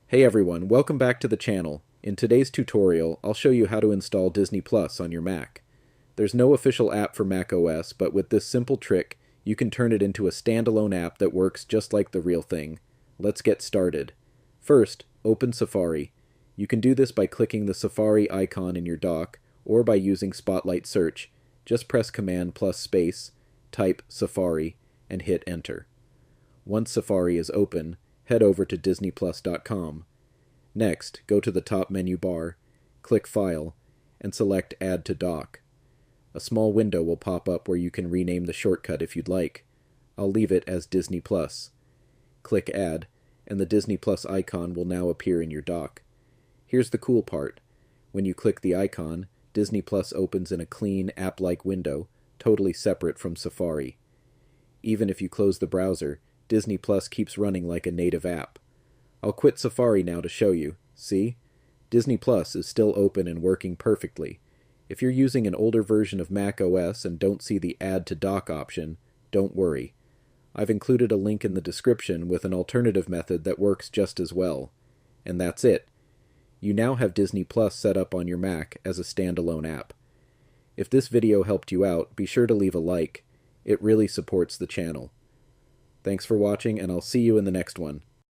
Hey everyone, welcome back to the channel. In today's tutorial, I'll show you how to install Disney Plus on your Mac. There's no official app for macOS, but with this simple trick, you can turn it into a standalone app that works just like the real thing. Let's get started. First, open Safari. You can do this by clicking the Safari icon in your dock, or by using Spotlight Search. Just press Command plus space, type Safari, and hit Enter. Once Safari is open, head over to disneyplus.com. Next, go to the top menu bar, click File, and select Add to Dock. A small window will pop up where you can rename the shortcut if you'd like. I'll leave it as Disney Plus. Click Add, and the Disney Plus icon will now appear in your dock. Here's the cool part. When you click the icon, Disney Plus opens in a clean, app-like window, totally separate from Safari. Even if you close the browser, Disney Plus keeps running like a native app. I'll quit Safari now to show you. See? Disney Plus is still open and working perfectly. If you're using an older version of Mac OS and don't see the Add to Dock option, don't worry. I've included a link in the description with an alternative method that works just as well. And that's it. You now have Disney Plus set up on your Mac as a standalone app. If this video helped you out, be sure to leave a like. It really supports the channel. Thanks for watching, and I'll see you in the next one.